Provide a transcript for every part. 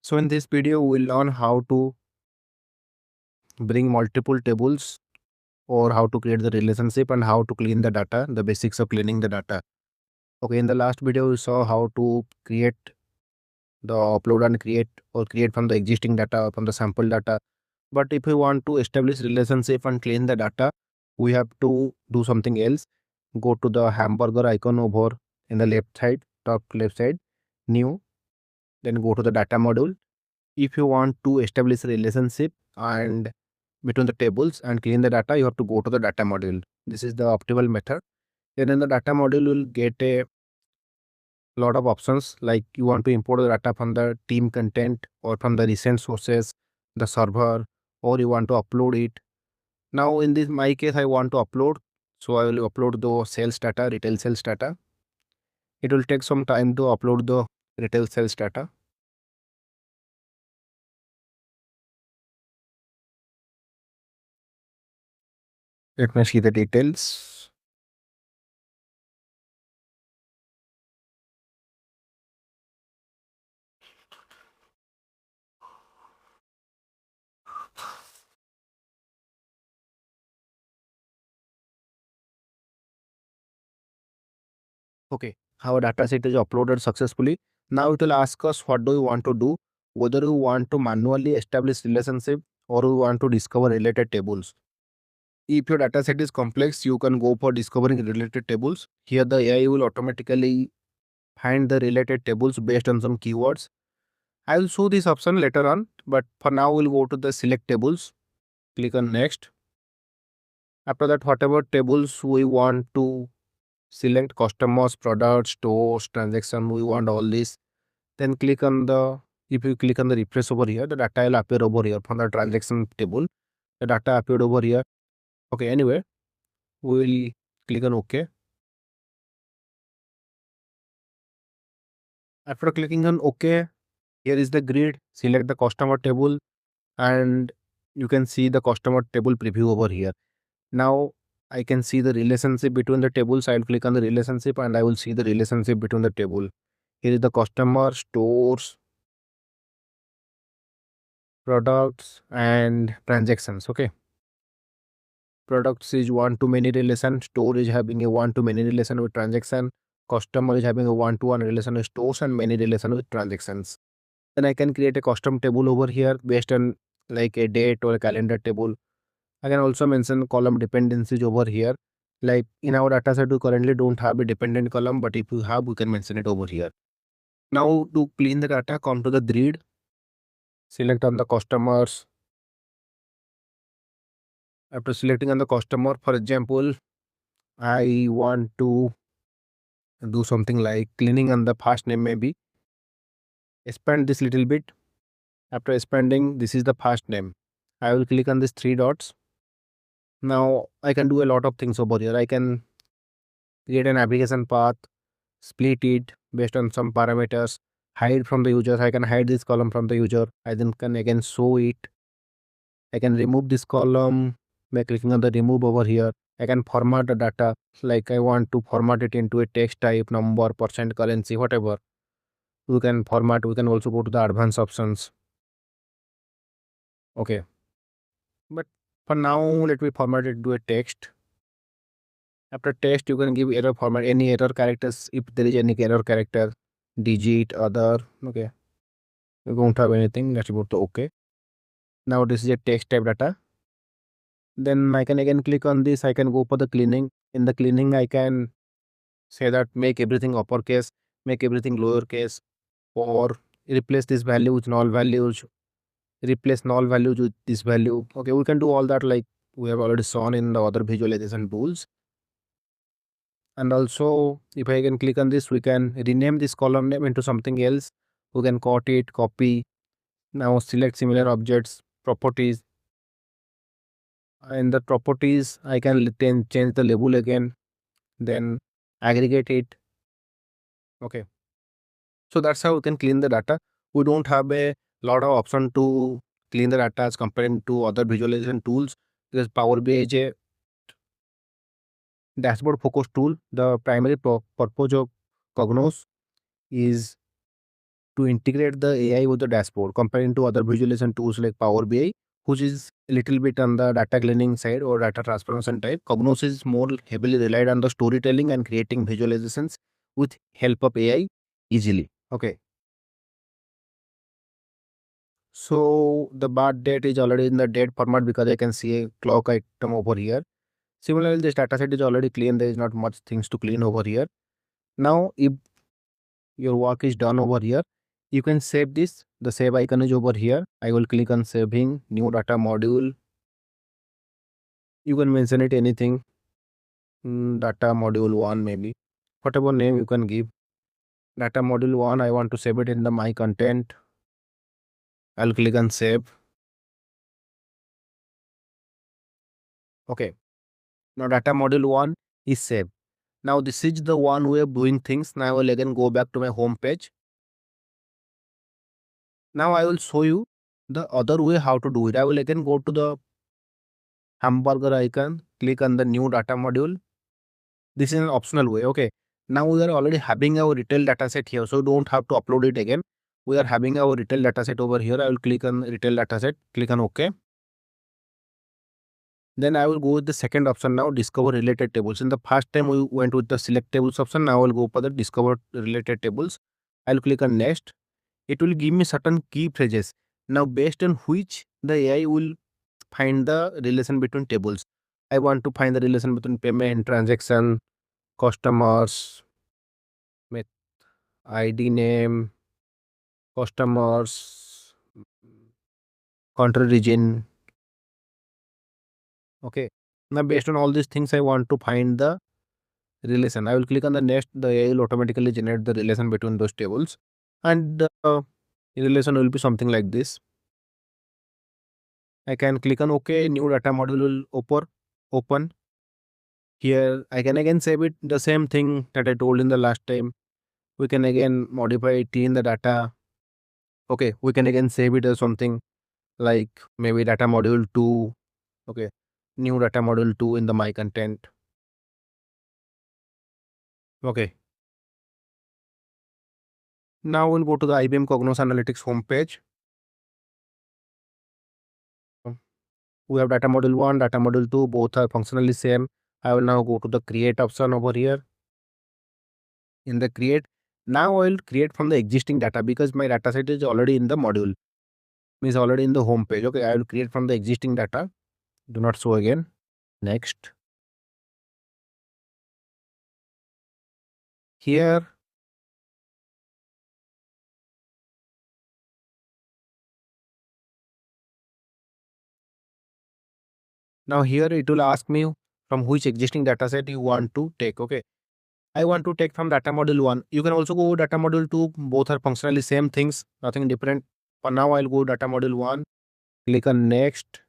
So in this video, we'll learn how to bring multiple tables or how to create the relationship and how to clean the data, the basics of cleaning the data. Okay, in the last video, we saw how to create the upload and create from the existing data or from the sample data. But if we want to establish relationship and clean the data, we have to do something else. Go to the hamburger icon over in the left side, top left side, new, then go to the data module. If you want to establish a relationship and between the tables and clean the data, you have to go to the data module. This is the optimal method. Then in the data module, you'll get a lot of options, like you want to import the data from the team content or from the recent sources, the server, or you want to upload it. Now in this my case, I want to upload, so I will upload the sales data, retail sales data. It will take some time to upload the retail sales data. Let me see the details. Okay, our data set is uploaded successfully. Now it will ask us what do you want to do, whether you want to manually establish relationship or you want to discover related tables. If your data set is complex, you can go for discovering related tables. Here the AI will automatically find the related tables based on some keywords. I will show this option later on, but for now we'll go to the select tables, click on next. After that, whatever tables we want to select, customers, products, stores, transaction, we want all this. Then click on the, if you click on the refresh over here, the data will appear over here from the transaction table. The data appeared over here. Okay, anyway, we will click on OK. After clicking on OK, here is the grid. Select the customer table and you can see the customer table preview over here. Now I can see the relationship between the tables. I will click on the relationship and I will see the relationship between the table. Here is the customer, stores, products and transactions. Okay, products is one to many relation, store is having a one to many relation with transaction, customer is having a one to one relation with stores and many relation with transactions. Then I can create a custom table over here based on like a date or a calendar table. I can also mention column dependencies over here. Like in our data set, we currently don't have a dependent column, but if you have, we can mention it over here. Now to clean the data, come to the grid, select on the customers. After selecting on the customer, for example, I want to do something like cleaning on the first name, maybe expand this little bit. After expanding, this is the first name. I will click on these three dots. Now I can do a lot of things over here. I can create an application path, split it based on some parameters, hide from the users. I can hide this column from the user. I then can again show it. I can remove this column by clicking on the remove over here. I can format the data, like I want to format it into a text type, number, percent, currency, whatever. We can format. We can also go to the advanced options. Okay, but for now, let me format it to a text. After text, you can give error format, any error characters if there is any error character, digit, other. Okay, we won't have anything. Let's go to OK. Now this is a text type data. Then I can again click on this. I can go for the cleaning. In the cleaning, I can say that make everything uppercase, make everything lowercase, or replace this value with null values, replace null values with this value. Okay, we can do all that like we have already shown in the other visualization tools. And also, if I can click on this, we can rename this column name into something else. We can cut it, copy. Now select similar objects, properties. In the properties, I can then change the label again, then aggregate it. Okay. So that's how we can clean the data. We don't have a lot of option to clean the data as compared to other visualization tools, because Power BI is a dashboard focused tool. The primary purpose of Cognos is to integrate the AI with the dashboard comparing to other visualization tools like Power BI, which is a little bit on the data cleaning side or data transformation type. Cognos is more heavily relied on the storytelling and creating visualizations with help of AI easily. Okay. So the bar date is already in the date format because I can see a clock item over here. Similarly, this dataset is already clean. There is not much things to clean over here. Now, if your work is done over here, you can save this. The save icon is over here. I will click on saving new data module. You can mention it anything. Data module 1 maybe. Whatever name you can give. Data module 1, I want to save it in the my content. I'll click on save. Okay. Now data module 1 is saved. Now this is the one way of doing things. Now I will again go back to my home page. Now I will show you the other way how to do it. I will again go to the hamburger icon, click on the new data module. This is an optional way. Okay. Now we are already having our retail data set here. So don't have to upload it again. We are having our retail data set over here. I will click on retail data set, click on OK. Then I will go with the second option now, discover related tables. In the first time we went with the select tables option. Now I will go for the discover related tables. I will click on next. It will give me certain key phrases. Now based on which the AI will find the relation between tables. I want to find the relation between payment, transaction, customers, ID name, customers, country region. Okay. Now based on all these things, I want to find the relation. I will click on the next. The AI will automatically generate the relation between those tables, and the relation will be something like this. I can click on OK. New data module will open. Here I can again save it. The same thing that I told in the last time. We can again modify it in the data. Okay, we can again save it as something like maybe data module 2. Okay, new data module 2 in the my content. Okay. Now we'll go to the IBM Cognos Analytics homepage. We have data module 1, data module 2, both are functionally same. I will now go to the create option over here. In the create, now I will create from the existing data because my data set is already in the module, means already in the home page. Okay, I will create from the existing data. Do not show again. Next. Here, now here it will ask me from which existing data set you want to take. Okay, I want to take from data module 1. You can also go data module 2. Both are functionally same things, nothing different. For now, I'll go data module 1. Click on next.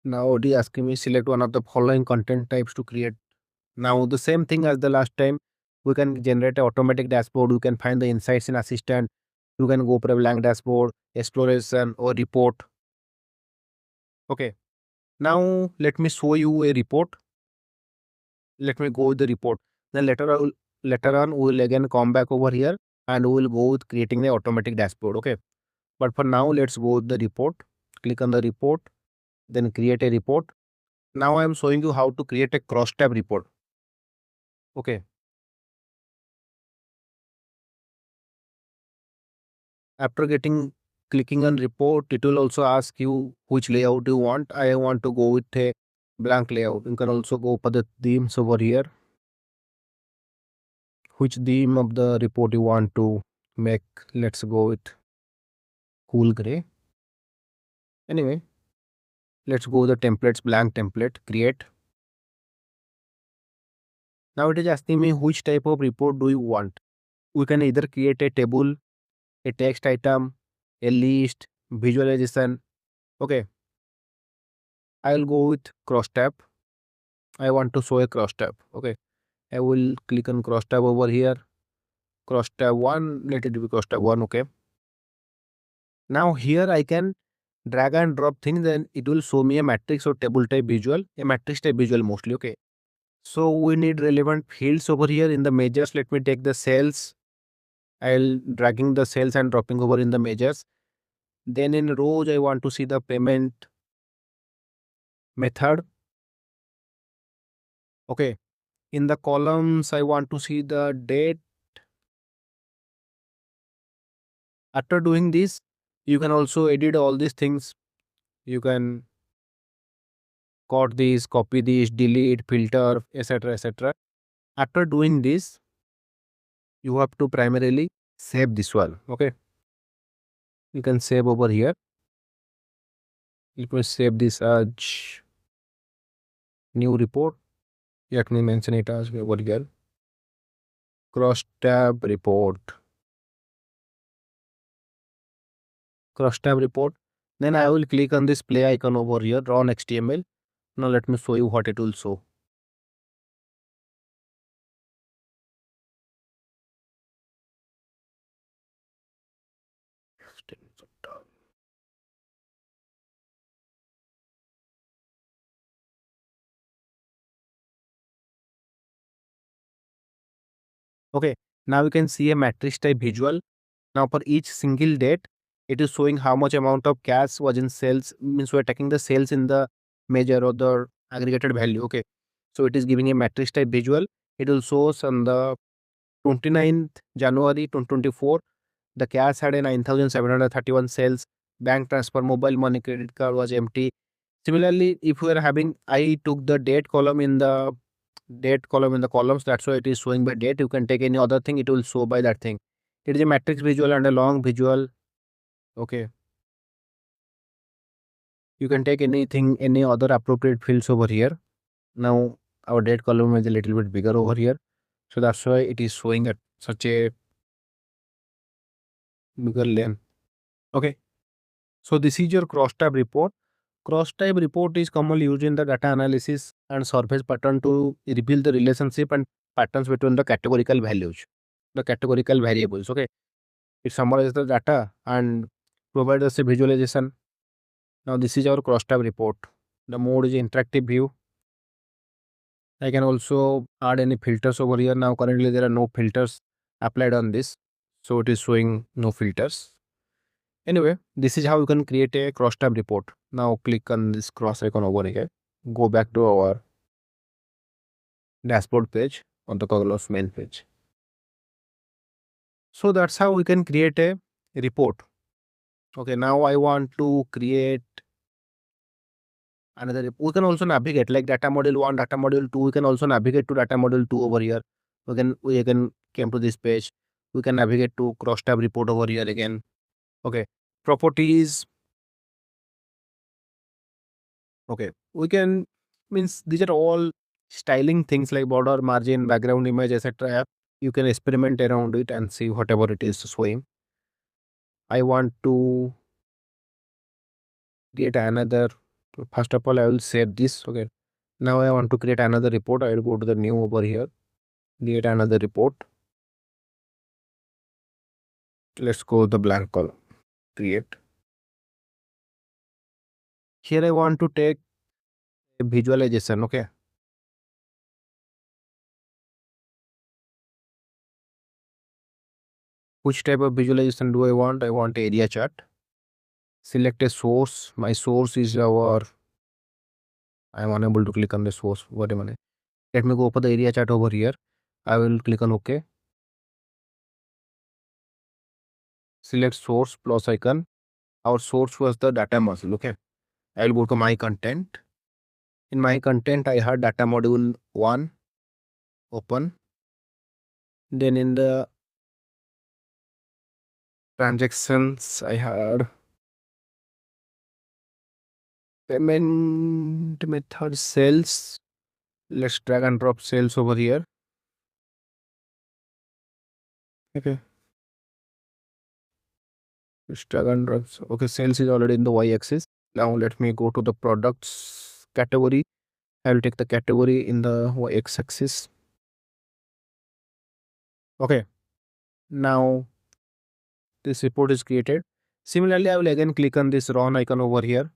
Now it is asking me select one of the following content types to create. Now the same thing as the last time. We can generate an automatic dashboard. You can find the insights in assistant. You can go for a blank dashboard, exploration or report. Okay. Now let me show you a report. Let me go with the report. Then later on we will again come back over here and we will go with creating the automatic dashboard. Okay. But for now, let's go with the report. Click on the report, then create a report. Now I am showing you how to create a Crosstab report. Okay. After clicking on report, it will also ask you which layout you want. I want to go with a blank layout. You can also go for the themes over here. Which theme of the report you want to make? Let's go with cool gray. Anyway, let's go the templates, blank template, create. Now it is asking me which type of report do you want. We can either create a table, a text item, a list, visualization. Okay, I will go with Crosstab. I want to show a Crosstab. Okay, I will click on Crosstab over here. Crosstab 1, let it be Crosstab 1. Okay, now here I can drag and drop things, then it will show me a matrix or table type visual, a matrix type visual mostly. Okay, So we need relevant fields over here in the measures. Let me take the sales. I'll dragging the sales and dropping over in the measures. Then in rows, I want to see the payment method. Okay. In the columns, I want to see the date. After doing this, you can also edit all these things. You can cut this, copy this, delete, filter, etc. etc. After doing this, you have to primarily save this one. Okay. You can save over here. You can save this as new report. Let me mention it as over here. Crosstab report. Crosstab report. Then I will click on this play icon over here, run HTML. Now let me show you what it will show. Okay, now you can see a matrix type visual. Now for each single date, it is showing how much amount of cash was in sales. Means we're taking the sales in the measure or the aggregated value. Okay, so it is giving a matrix type visual. It will show us on the 29th January 2024. The cash had a 9,731 sales. Bank transfer, mobile money, credit card was empty. Similarly, if we are having, I took the date column in the columns. That's why it is showing by date. You can take any other thing, it will show by that thing. It is a matrix visual and a long visual. Okay. You can take anything, any other appropriate fields over here. Now our date column is a little bit bigger over here. So that's why it is showing at such a bigger length. Okay. So this is your crosstab report. Crosstab report is commonly used in the data analysis and surface pattern to reveal the relationship and patterns between the categorical values, the categorical variables. Okay. It summarizes the data and provides us a visualization. Now this is our crosstab report. The mode is interactive view. I can also add any filters over here. Now currently there are no filters applied on this. So it is showing no filters. Anyway, this is how you can create a crosstab report. Now click on this cross icon over here. Go back to our dashboard page on the Cognos main page. So that's how we can create a report. Okay, now I want to create another. We can also navigate like data model 1, data model 2. We can also navigate to data model 2 over here. We can came to this page. We can navigate to crosstab report over here again. Okay, properties. Okay, we can, means these are all styling things like border, margin, background image, etc. You can experiment around it and see whatever it is showing. I want to create another. First of all, I will save this. Okay, now I want to create another report. I will go to the new over here, create another report. Let's go the blank column, create. Here I want to take a visualization. Okay, which type of visualization do I want? I want area chart. Select a source. My source is our. I am unable to click on the source. What am I? Let me go for the area chart over here. I will click on OK. Select source plus icon. Our source was the data module. Okay. I will go to my content. In my content, I had data module 1 open. Then in the transactions, I had payment method sales. Let's drag and drop sales over here. Okay. Let's drag and drop. Okay, sales is already in the y-axis. Now let me go to the products category. I will take the category in the x-axis. Okay. Now this report is created. Similarly, I will again click on this run icon over here.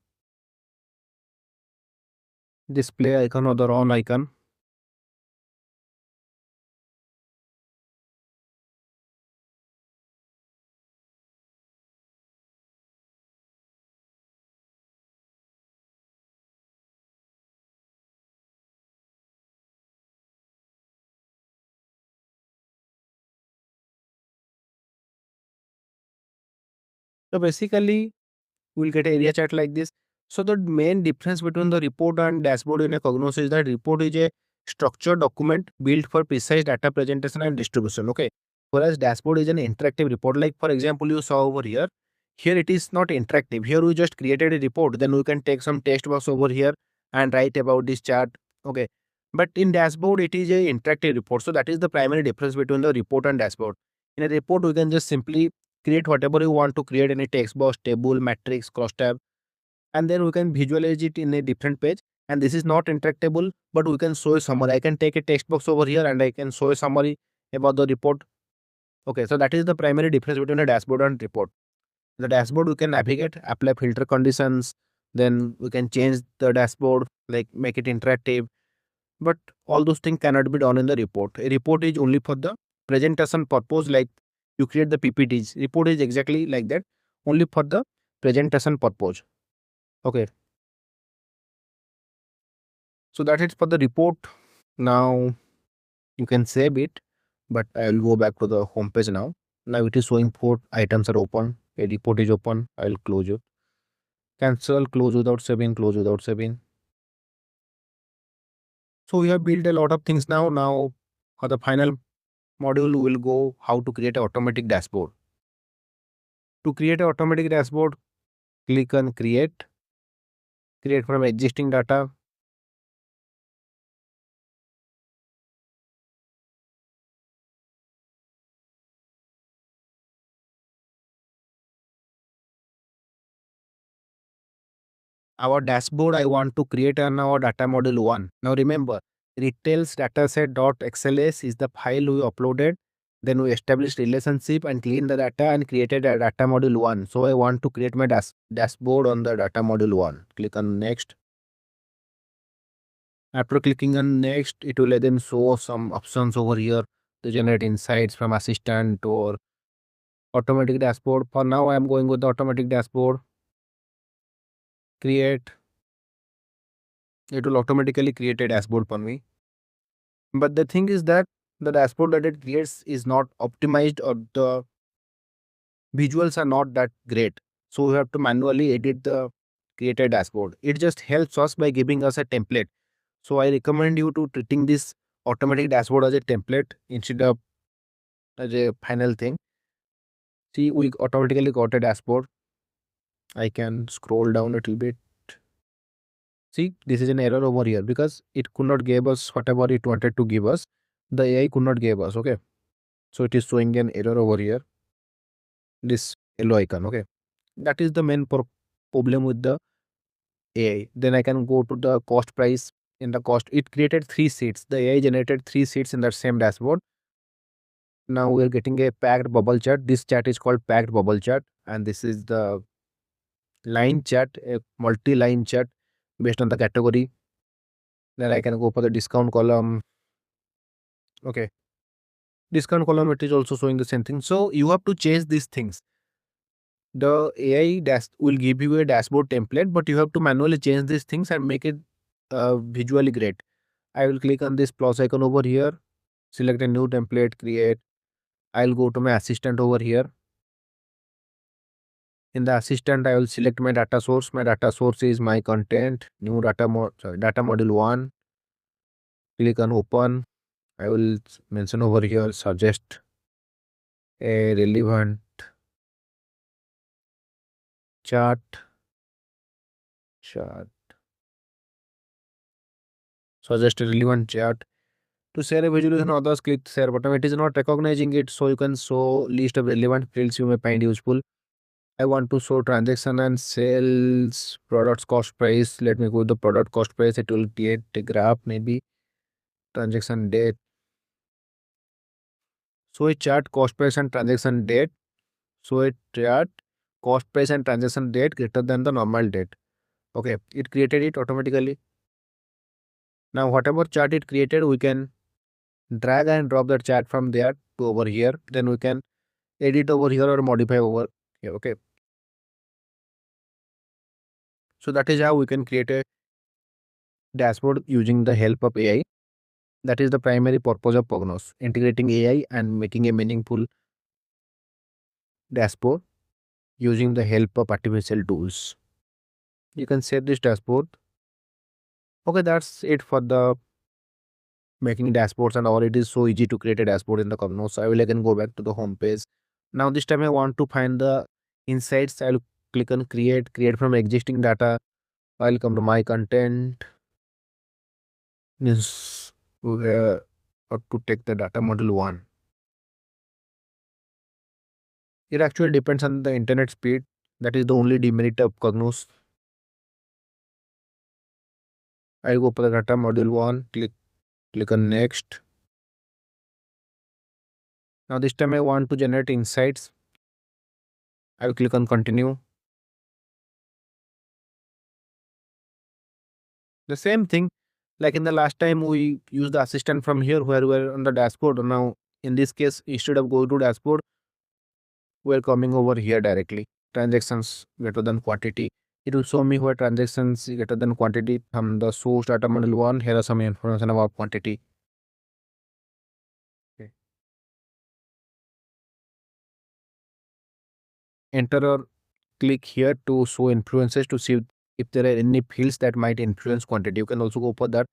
Display icon or the run icon. So basically, we'll get an area chart like this. So the main difference between the report and dashboard in a Cognos is that report is a structured document built for precise data presentation and distribution. Okay. Whereas dashboard is an interactive report. Like for example, you saw over here. Here it is not interactive. Here we just created a report. Then we can take some text box over here and write about this chart. Okay. But in dashboard, it is a interactive report. So that is the primary difference between the report and dashboard. In a report, we can just simply create whatever you want to create, any text box, table, matrix, crosstab, and then we can visualize it in a different page. And this is not interactable, but we can show a summary. I can take a text box over here and I can show a summary about the report. Okay, so that is the primary difference between a dashboard and report. The dashboard we can navigate, apply filter conditions, then we can change the dashboard, like make it interactive. But all those things cannot be done in the report. A report is only for the presentation purpose, like you create the PPTs. Report is exactly like that, only for the presentation purpose. Okay, so that is for the report. Now you can save it, but I will go back to the home page now. Now it is showing 4 items are open. A report is open. I will close it. Cancel, close without saving, close without saving. So we have built a lot of things now. Now for the final module, we will go how to create an automatic dashboard. To create an automatic dashboard, click on create from existing data. Our dashboard I want to create on our data model 1. Now remember, retails dataset.xls is the file we uploaded. Then we established relationship and clean the data and created a data model 1. So I want to create my dashboard on the data model 1. Click on next. After clicking on next, it will then show some options over here to generate insights from assistant or automatic dashboard. For now, I am going with the automatic dashboard. Create. It will automatically create a dashboard for me. But the thing is that the dashboard that it creates is not optimized, or the visuals are not that great. So we have to manually edit the created dashboard. It just helps us by giving us a template. So I recommend you to treating this automatic dashboard as a template instead of as a final thing. See, we automatically got a dashboard. I can scroll down a little bit. See, this is an error over here because it could not give us whatever it wanted to give us. The AI could not give us. Okay. So it is showing an error over here. This yellow icon. Okay. That is the main problem with the AI. Then I can go to the cost price. In the cost, it created 3 sheets. The AI generated 3 sheets in that same dashboard. Now we are getting a packed bubble chart. This chart is called packed bubble chart, and this is the line chart, a multi-line chart based on the category. Then I can go for the discount column. Okay, discount column, it is also showing the same thing. So you have to change these things. The AI dash will give you a dashboard template, but you have to manually change these things and make it visually great. I will click on this plus icon over here, select a new template, create. I'll go to my assistant over here. In the assistant, I will select my data source. My data source is my content, new data data model 1. Click on open. I will mention over here, suggest a relevant chart. Suggest a relevant chart. To share a visualization, others click share button. It is not recognizing it, so you can show list of relevant fields you may find useful. I want to show transaction and sales, products cost price. Let me go to the product cost price. It will create a graph, maybe transaction date. So a chart cost price and transaction date. So a chart cost price and transaction date greater than the normal date. Okay, it created it automatically. Now whatever chart it created, we can drag and drop that chart from there to over here. Then we can edit over here or modify over here. Okay. So that is how we can create a dashboard using the help of AI. That is the primary purpose of Cognos, integrating AI and making a meaningful dashboard. using the help of artificial tools. You can set this dashboard. Okay, that's it for the making dashboards and all. It is so easy to create a dashboard in the Cognos. So I will again go back to the home page. Now this time I want to find the insights. I'll click on create from existing data. I'll come to my content. Yes, or to take the data model one. It actually depends on the internet speed. That is the only demerit of Cognos. I go for the data module one, click on next. Now this time I want to generate insights. I will click on continue. The same thing, like in the last time we used the assistant from here where we're on the dashboard. Now in this case, instead of going to dashboard, we're coming over here directly. Transactions greater than quantity. It will show me where transactions greater than quantity from the source data model one. Here are some information about quantity. Okay. Enter or click here to show influences to see if there are any fields that might influence quantity. You can also go for that.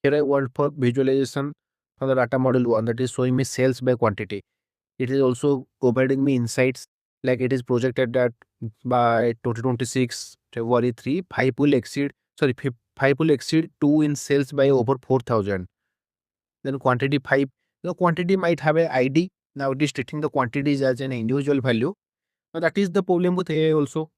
Here I want for visualization from the data model one, that is showing me sales by quantity. It is also providing me insights, like it is projected that by 2026 February 3, 5 will exceed, sorry, 5 will exceed 2 in sales by over 4,000. Then quantity 5, the quantity might have a ID. Now it is treating the quantities as an individual value. Now that is the problem with AI also.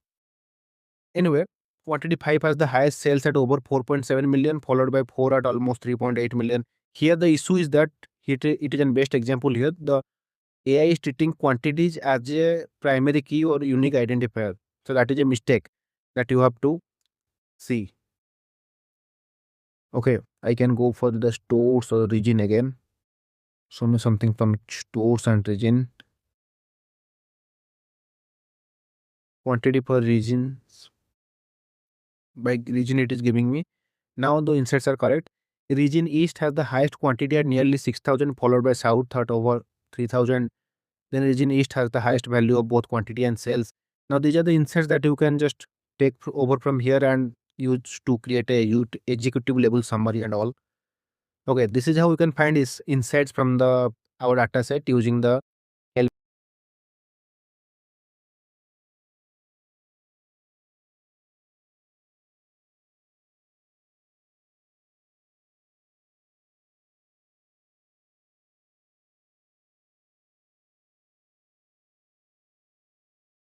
Anyway, quantity 5 has the highest sales at over 4.7 million, followed by 4 at almost 3.8 million. Here the issue is that it is a best example here. The AI is treating quantities as a primary key or unique identifier. So that is a mistake that you have to see. Okay, I can go for the stores or region again. Show me something from stores and region. Quantity per region. By region it is giving me. Now the insights are correct. Region East has the highest quantity at nearly 6,000, followed by South at over 3,000. Then region East has the highest value of both quantity and sales. Now these are the insights that you can just take over from here and use to create a executive level summary and all. Okay, this is how we can find is insights from the our data set using the